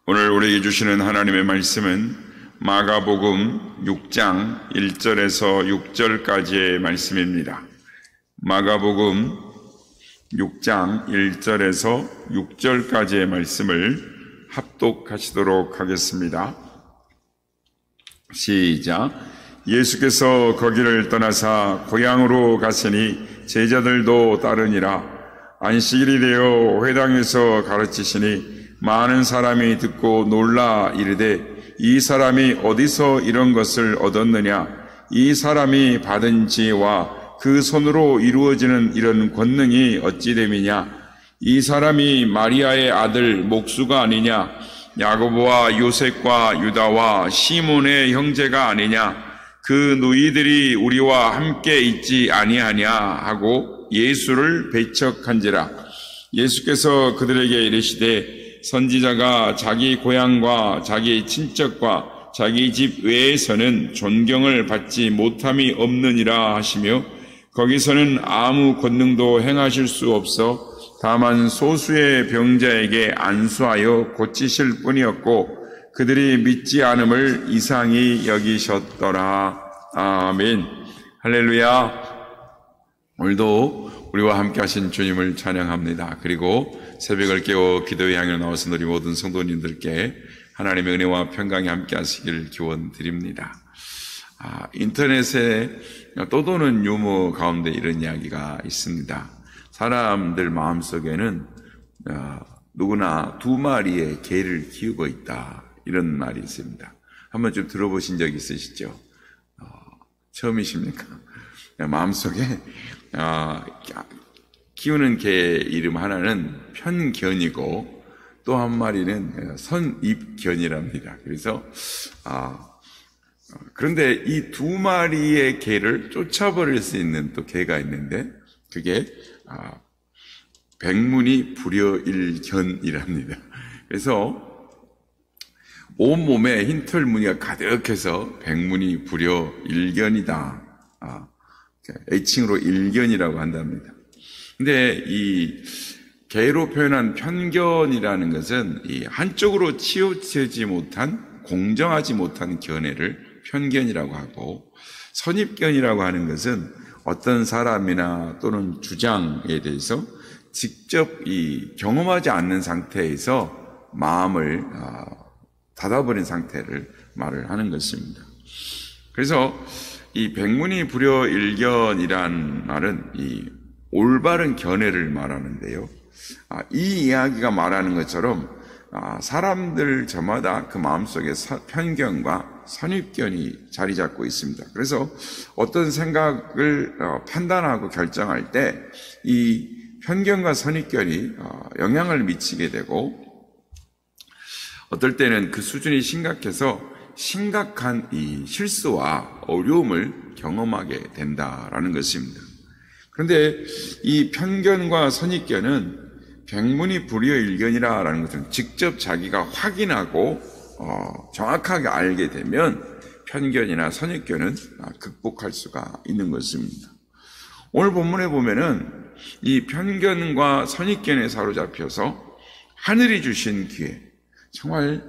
오늘 우리에게 주시는 하나님의 말씀은 마가복음 6장 1절에서 6절까지의 말씀입니다. 마가복음 6장 1절에서 6절까지의 말씀을 합독하시도록 하겠습니다. 시작. 예수께서 거기를 떠나사 고향으로 가시니 제자들도 따르니라. 안식일이 되어 회당에서 가르치시니 많은 사람이 듣고 놀라 이르되 이 사람이 어디서 이런 것을 얻었느냐? 이 사람이 받은 지혜와 그 손으로 이루어지는 이런 권능이 어찌 됨이냐? 이 사람이 마리아의 아들 목수가 아니냐? 야고보와 요셉과 유다와 시몬의 형제가 아니냐? 그 누이들이 우리와 함께 있지 아니하냐? 하고 예수를 배척한지라. 예수께서 그들에게 이르시되 선지자가 자기 고향과 자기 친척과 자기 집 외에서는 존경을 받지 못함이 없느니라 하시며 거기서는 아무 권능도 행하실 수 없어 다만 소수의 병자에게 안수하여 고치실 뿐이었고 그들이 믿지 않음을 이상히 여기셨더라. 아멘. 할렐루야. 오늘도 우리와 함께 하신 주님을 찬양합니다. 그리고 새벽을 깨워 기도의 향을 나와서 우리 모든 성도님들께 하나님의 은혜와 평강이 함께 하시길 기원드립니다. 인터넷에 떠도는 유머 가운데 이런 이야기가 있습니다. 사람들 마음속에는 누구나 두 마리의 개를 키우고 있다. 이런 말이 있습니다. 한번 좀 들어보신 적 있으시죠? 처음이십니까? 마음속에 키우는 개 이름 하나는 편견이고 또 한 마리는 선입견이랍니다. 그래서 그런데 이 두 마리의 개를 쫓아버릴 수 있는 또 개가 있는데 그게 백문이 불여일견이랍니다. 그래서 온몸에 흰털 무늬가 가득해서 백문이 불여일견이다. 애칭으로 일견이라고 한답니다. 근데 이 개로 표현한 편견이라는 것은 이 한쪽으로 치우치지 못한 공정하지 못한 견해를 편견이라고 하고 선입견이라고 하는 것은 어떤 사람이나 또는 주장에 대해서 직접 경험하지 않는 상태에서 마음을 닫아버린 상태를 말을 하는 것입니다. 그래서 이 백문이 불여일견이란 말은 이 올바른 견해를 말하는데요. 이 이야기가 말하는 것처럼 사람들 저마다 그 마음속에 편견과 선입견이 자리 잡고 있습니다. 그래서 어떤 생각을 판단하고 결정할 때 이 편견과 선입견이 영향을 미치게 되고 어떨 때는 그 수준이 심각해서 심각한 이 실수와 어려움을 경험하게 된다라는 것입니다. 그런데 이 편견과 선입견은 백문이 불여일견이라는 것은 직접 자기가 확인하고 정확하게 알게 되면 편견이나 선입견은 극복할 수가 있는 것입니다. 오늘 본문에 보면은 이 편견과 선입견에 사로잡혀서 하늘이 주신 기회, 정말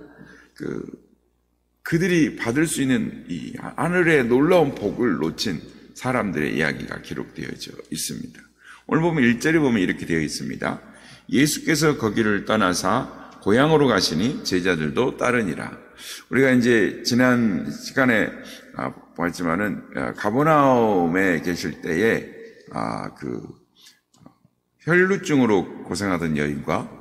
그들이 받을 수 있는 이 하늘의 놀라운 복을 놓친 사람들의 이야기가 기록되어져 있습니다. 오늘 보면 1절에 보면 이렇게 되어 있습니다. 예수께서 거기를 떠나사 고향으로 가시니 제자들도 따르니라. 우리가 이제 지난 시간에 봤지만은 가버나움에 계실 때에 혈루증으로 고생하던 여인과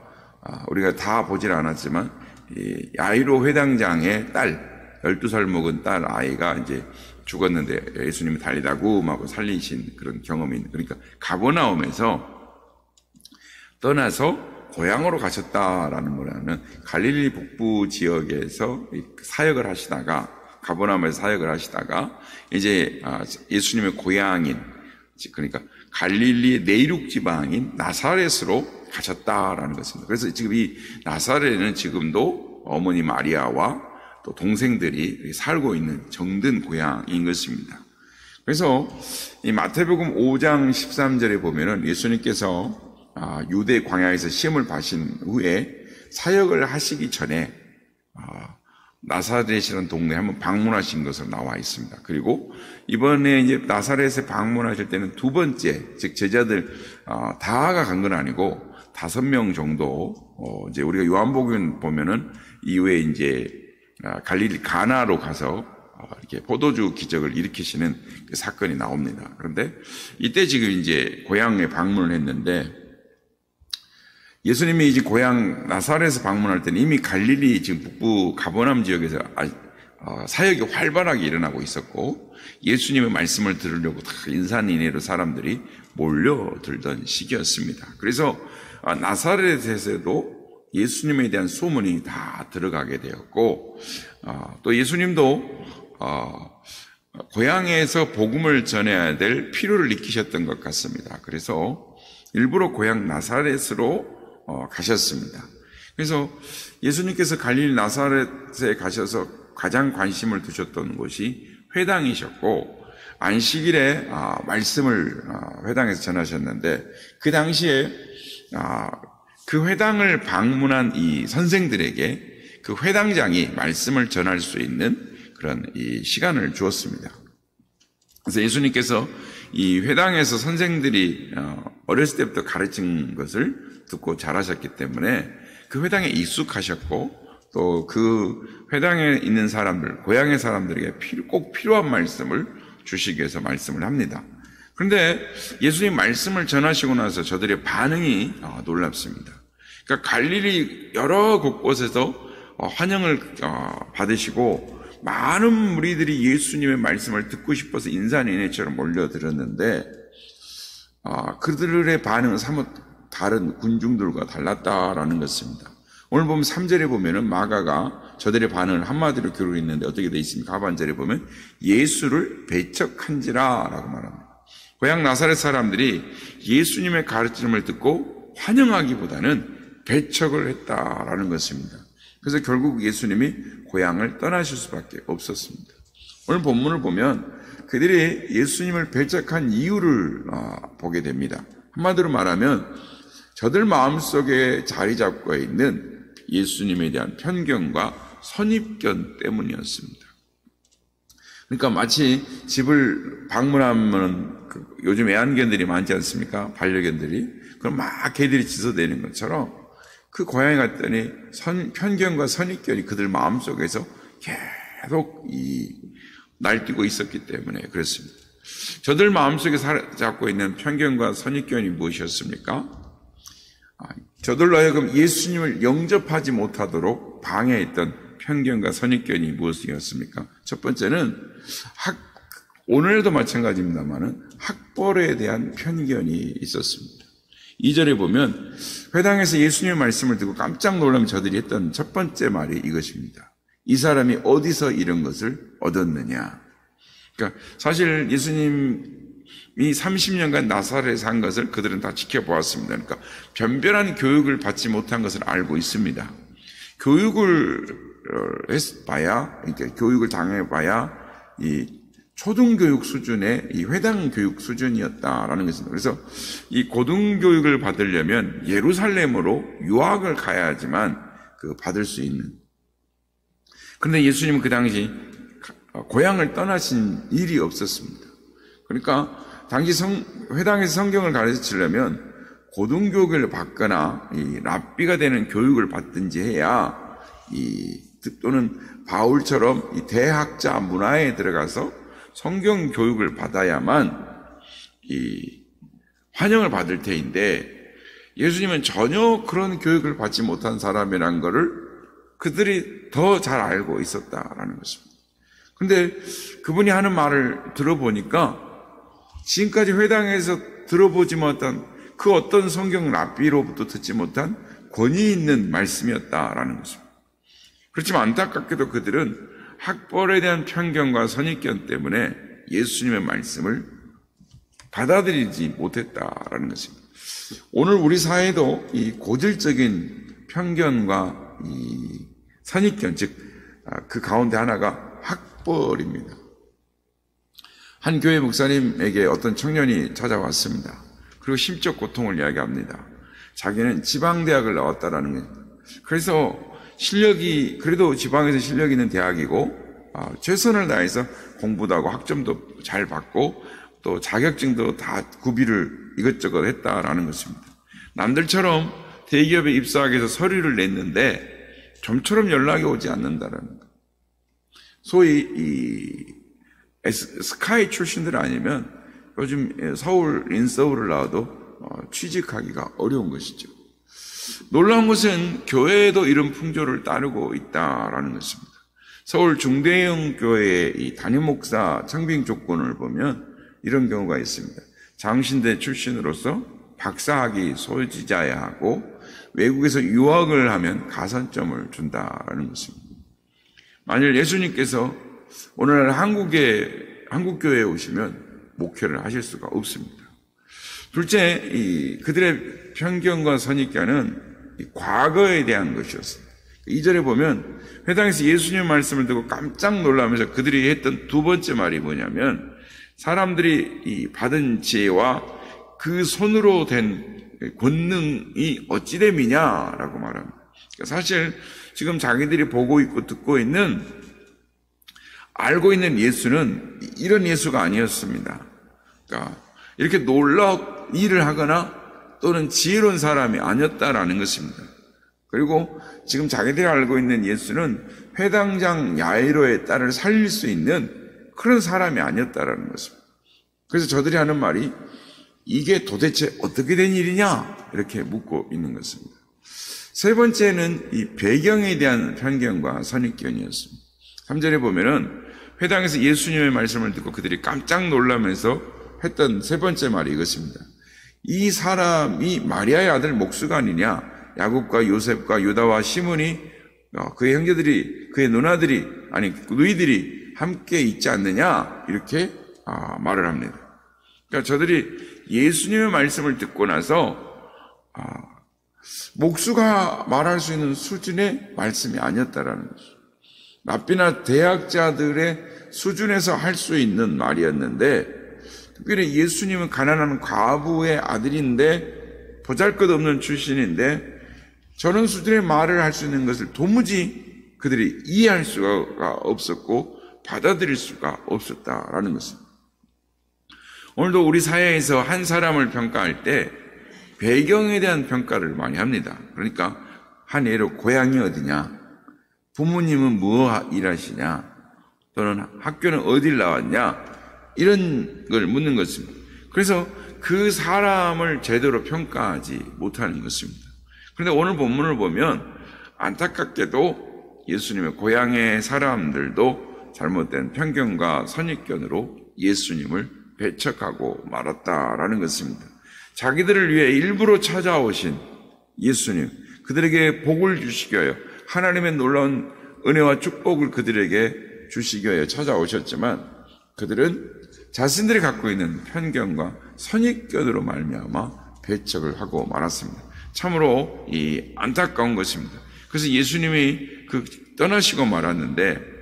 우리가 다 보질 않았지만 이 야이로 회당장의 딸 12살 먹은 딸 아이가 이제 죽었는데 예수님이 달리다 구음하고 살리신 그런 경험이 있는, 그러니까 가버나움에서 떠나서 고향으로 가셨다라는 뭐라는 갈릴리 북부 지역에서 사역을 하시다가 가버나움에서 사역을 하시다가 이제 예수님의 고향인 그러니까 갈릴리 내륙 지방인 나사렛으로 가셨다라는 것입니다. 그래서 지금 이 나사렛은 지금도 어머니 마리아와 또 동생들이 살고 있는 정든 고향인 것입니다. 그래서 이 마태복음 5장 13절에 보면은 예수님께서 유대 광야에서 시험을 받으신 후에 사역을 하시기 전에 나사렛이라는 동네에 한번 방문하신 것으로 나와 있습니다. 그리고 이번에 이제 나사렛에 방문하실 때는 두 번째, 즉 제자들 다가 간 건 아니고 5명 정도, 이제 우리가 요한복음 보면은 이후에 이제 갈릴리 가나로 가서 이렇게 포도주 기적을 일으키시는 그 사건이 나옵니다. 그런데 이때 지금 이제 고향에 방문을 했는데, 예수님이 이제 고향 나사렛에서 방문할 때는 이미 갈릴리 지금 북부 가버나움 지역에서 사역이 활발하게 일어나고 있었고, 예수님의 말씀을 들으려고 다 인산인해로 사람들이 몰려들던 시기였습니다. 그래서 나사렛에서도 예수님에 대한 소문이 다 들어가게 되었고, 또 예수님도 고향에서 복음을 전해야 될 필요를 느끼셨던 것 같습니다. 그래서 일부러 고향 나사렛으로 가셨습니다. 그래서 예수님께서 갈릴리 나사렛에 가셔서 가장 관심을 두셨던 곳이 회당이셨고, 안식일에 말씀을 회당에서 전하셨는데, 그 당시에 그 회당을 방문한 이 선생들에게 그 회당장이 말씀을 전할 수 있는 그런 이 시간을 주었습니다. 그래서 예수님께서 이 회당에서 선생들이 어렸을 때부터 가르친 것을 듣고 자라셨기 때문에 그 회당에 익숙하셨고, 또 그 회당에 있는 사람들, 고향의 사람들에게 꼭 필요한 말씀을 주시기 위해서 말씀을 합니다. 그런데 예수님 말씀을 전하시고 나서 저들의 반응이 놀랍습니다. 그러니까 갈릴리 여러 곳곳에서 환영을 받으시고, 많은 무리들이 예수님의 말씀을 듣고 싶어서 인산인해처럼 몰려들었는데, 그들의 반응은 사뭇 다른 군중들과 달랐다라는 것입니다. 오늘 보면 3절에 보면은 마가가 저들의 반응을 한마디로 기록했는데 어떻게 되어 있습니까? 하반절에 보면 예수를 배척한지라 라고 말합니다. 고향 나사렛 사람들이 예수님의 가르침을 듣고 환영하기보다는 배척을 했다라는 것입니다. 그래서 결국 예수님이 고향을 떠나실 수밖에 없었습니다. 오늘 본문을 보면 그들이 예수님을 배척한 이유를 보게 됩니다. 한마디로 말하면 저들 마음속에 자리 잡고 있는 예수님에 대한 편견과 선입견 때문이었습니다. 그러니까 마치 집을 방문하면 요즘 애완견들이 많지 않습니까? 반려견들이. 그럼 막 개들이 짖어대는 것처럼 그 고향에 갔더니 편견과 선입견이 그들 마음속에서 계속 날뛰고 있었기 때문에 그렇습니다. 저들 마음속에 잡고 있는 편견과 선입견이 무엇이었습니까? 저들로 하여금 예수님을 영접하지 못하도록 방해했던 편견과 선입견이 무엇이었습니까? 첫 번째는 오늘도 마찬가지입니다만은 학벌에 대한 편견이 있었습니다. 2절에 보면 회당에서 예수님의 말씀을 듣고 깜짝 놀라면 저들이 했던 첫 번째 말이 이것입니다. 이 사람이 어디서 이런 것을 얻었느냐? 그러니까 사실 예수님이 30년간 나사렛에 한 것을 그들은 다 지켜보았습니다. 그러니까 변변한 교육을 받지 못한 것을 알고 있습니다. 교육을 해봐야, 그러니까 교육을 당해봐야 이 초등교육 수준의 이 회당 교육 수준이었다라는 것입니다. 그래서 이 고등교육을 받으려면 예루살렘으로 유학을 가야지만 받을 수 있는. 그런데 예수님은 그 당시 고향을 떠나신 일이 없었습니다. 그러니까 당시 회당에서 성경을 가르치려면 고등교육을 받거나 이 랍비가 되는 교육을 받든지 해야 또는 바울처럼 이 대학자 문화에 들어가서 성경 교육을 받아야만 환영을 받을 테인데, 예수님은 전혀 그런 교육을 받지 못한 사람이라는 것을 그들이 더 잘 알고 있었다라는 것입니다. 그런데 그분이 하는 말을 들어보니까 지금까지 회당에서 들어보지 못한 그 어떤 성경 랍비로부터 듣지 못한 권위 있는 말씀이었다라는 것입니다. 그렇지만 안타깝게도 그들은 학벌에 대한 편견과 선입견 때문에 예수님의 말씀을 받아들이지 못했다라는 것입니다. 오늘 우리 사회도 이 고질적인 편견과 이 선입견, 즉 그 가운데 하나가 학벌입니다. 한 교회 목사님에게 어떤 청년이 찾아왔습니다. 그리고 심적 고통을 이야기합니다. 자기는 지방대학을 나왔다라는 거예요. 그래서 실력이 그래도 지방에서 실력 있는 대학이고 최선을 다해서 공부도 하고 학점도 잘 받고 또 자격증도 다 구비를 이것저것 했다라는 것입니다. 남들처럼 대기업에 입사하기 위해서 서류를 냈는데 좀처럼 연락이 오지 않는다라는 것. 소위 이 스카이 출신들 아니면 요즘 서울 인서울을 나와도 취직하기가 어려운 것이죠. 놀라운 것은 교회에도 이런 풍조를 따르고 있다라는 것입니다. 서울 중대형 교회의 이 담임 목사 청빙 조건을 보면 이런 경우가 있습니다. 장신대 출신으로서 박사학위 소지자야 하고 외국에서 유학을 하면 가산점을 준다라는 것입니다. 만일 예수님께서 오늘날 한국교회에 오시면 목회를 하실 수가 없습니다. 둘째, 그들의 편견과 선입견은 과거에 대한 것이었습니다. 2절에 보면 회당에서 예수님의 말씀을 듣고 깜짝 놀라면서 그들이 했던 두 번째 말이 뭐냐면 사람들이 받은 지혜와 그 손으로 된 권능이 어찌 됨이냐라고 말합니다. 사실 지금 자기들이 보고 있고 듣고 있는 알고 있는 예수는 이런 예수가 아니었습니다. 그러니까 이렇게 놀라운 일을 하거나 또는 지혜로운 사람이 아니었다라는 것입니다. 그리고 지금 자기들이 알고 있는 예수는 회당장 야이로의 딸을 살릴 수 있는 그런 사람이 아니었다라는 것입니다. 그래서 저들이 하는 말이 이게 도대체 어떻게 된 일이냐 이렇게 묻고 있는 것입니다. 세 번째는 이 배경에 대한 편견과 선입견이었습니다. 3절에 보면은 회당에서 예수님의 말씀을 듣고 그들이 깜짝 놀라면서 했던 세 번째 말이 이것입니다. 이 사람이 마리아의 아들 목수가 아니냐? 야곱과 요셉과 유다와 시몬이 그의 형제들이 그의 누나들이 아니 누이들이 함께 있지 않느냐? 이렇게 말을 합니다. 그러니까 저들이 예수님의 말씀을 듣고 나서 목수가 말할 수 있는 수준의 말씀이 아니었다라는 거죠. 랍비나 대학자들의 수준에서 할 수 있는 말이었는데 특별히 예수님은 가난한 과부의 아들인데 보잘것없는 출신인데 저런 수준의 말을 할 수 있는 것을 도무지 그들이 이해할 수가 없었고 받아들일 수가 없었다라는 것입니다. 오늘도 우리 사회에서 한 사람을 평가할 때 배경에 대한 평가를 많이 합니다. 그러니까 한 예로 고향이 어디냐, 부모님은 뭐 일하시냐, 또는 학교는 어딜 나왔냐, 이런 걸 묻는 것입니다. 그래서 그 사람을 제대로 평가하지 못하는 것입니다. 그런데 오늘 본문을 보면 안타깝게도 예수님의 고향의 사람들도 잘못된 편견과 선입견으로 예수님을 배척하고 말았다라는 것입니다. 자기들을 위해 일부러 찾아오신 예수님, 그들에게 복을 주시기 위하여 하나님의 놀라운 은혜와 축복을 그들에게 주시기 위하여 찾아오셨지만 그들은 자신들이 갖고 있는 편견과 선입견으로 말미암아 배척을 하고 말았습니다. 참으로 이 안타까운 것입니다. 그래서 예수님이 떠나시고 말았는데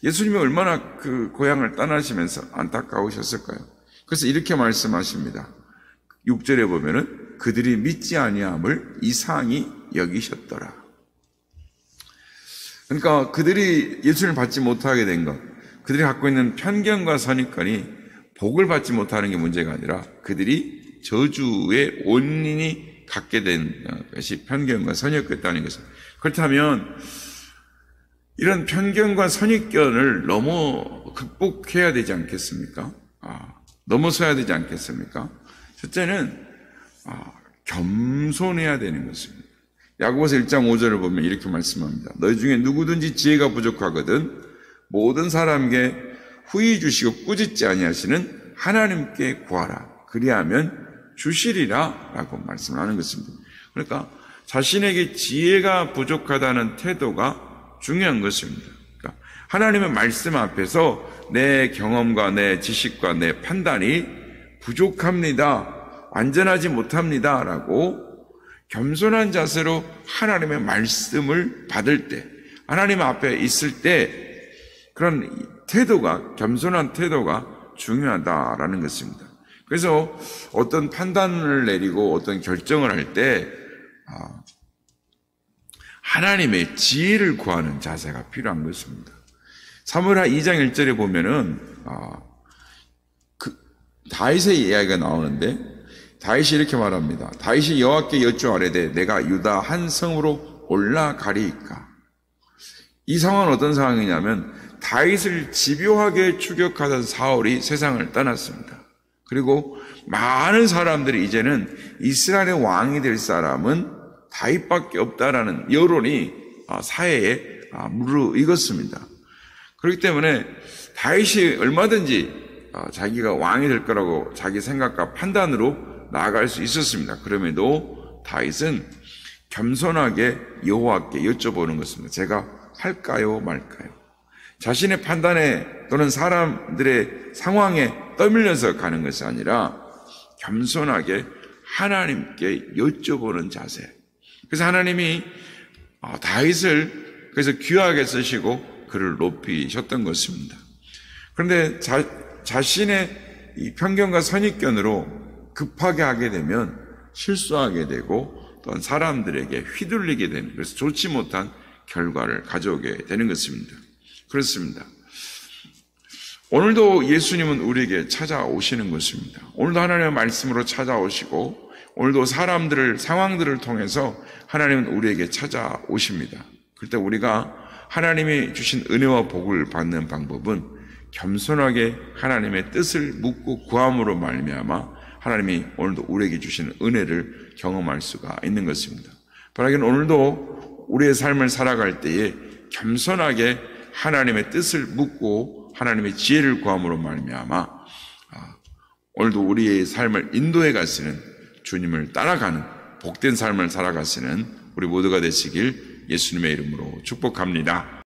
예수님이 얼마나 그 고향을 떠나시면서 안타까우셨을까요? 그래서 이렇게 말씀하십니다. 6절에 보면은 그들이 믿지 아니함을 이상히 여기셨더라. 그러니까 그들이 예수님을 받지 못하게 된 것, 그들이 갖고 있는 편견과 선입견이 복을 받지 못하는 게 문제가 아니라 그들이 저주의 원인이 갖게 된 것이 편견과 선입견이었다는 것입니다. 그렇다면 이런 편견과 선입견을 극복해야 되지 않겠습니까? 넘어서야 되지 않겠습니까? 첫째는 겸손해야 되는 것입니다. 야고보서 1장 5절을 보면 이렇게 말씀합니다. 너희 중에 누구든지 지혜가 부족하거든 모든 사람에게 후히 주시고 꾸짖지 아니하시는 하나님께 구하라. 그리하면 주시리라 라고 말씀을 하는 것입니다. 그러니까 자신에게 지혜가 부족하다는 태도가 중요한 것입니다. 그러니까 하나님의 말씀 앞에서 내 경험과 내 지식과 내 판단이 부족합니다. 완전하지 못합니다. 라고 겸손한 자세로 하나님의 말씀을 받을 때, 하나님 앞에 있을 때 그런 태도가, 겸손한 태도가 중요하다라는 것입니다. 그래서 어떤 판단을 내리고 어떤 결정을 할 때 하나님의 지혜를 구하는 자세가 필요한 것입니다. 사무엘하 2장 1절에 보면은 다윗의 이야기가 나오는데 다윗이 이렇게 말합니다. 다윗이 여호와께 여쭈아뢰되 내가 유다 한 성으로 올라가리이까. 이 상황은 어떤 상황이냐면 다윗을 집요하게 추격하던 사울이 세상을 떠났습니다. 그리고 많은 사람들이 이제는 이스라엘의 왕이 될 사람은 다윗밖에 없다라는 여론이 사회에 무르익었습니다. 그렇기 때문에 다윗이 얼마든지 자기가 왕이 될 거라고 자기 생각과 판단으로 나아갈 수 있었습니다. 그럼에도 다윗은 겸손하게 여호와께 여쭤보는 것입니다. 제가 할까요 말까요? 자신의 판단에 또는 사람들의 상황에 떠밀려서 가는 것이 아니라 겸손하게 하나님께 여쭤보는 자세. 그래서 하나님이 다윗을 그래서 귀하게 쓰시고 그를 높이셨던 것입니다. 그런데 자신의 이 편견과 선입견으로 급하게 하게 되면 실수하게 되고 또한 사람들에게 휘둘리게 되는, 그래서 좋지 못한 결과를 가져오게 되는 것입니다. 그렇습니다. 오늘도 예수님은 우리에게 찾아오시는 것입니다. 오늘도 하나님의 말씀으로 찾아오시고 오늘도 상황들을 통해서 하나님은 우리에게 찾아오십니다. 그때 우리가 하나님이 주신 은혜와 복을 받는 방법은 겸손하게 하나님의 뜻을 묻고 구함으로 말미암아 하나님이 오늘도 우리에게 주시는 은혜를 경험할 수가 있는 것입니다. 바라기는 오늘도 우리의 삶을 살아갈 때에 겸손하게 하나님의 뜻을 묻고 하나님의 지혜를 구함으로 말미암아 오늘도 우리의 삶을 인도해 가시는 주님을 따라가는 복된 삶을 살아가시는 우리 모두가 되시길 예수님의 이름으로 축복합니다.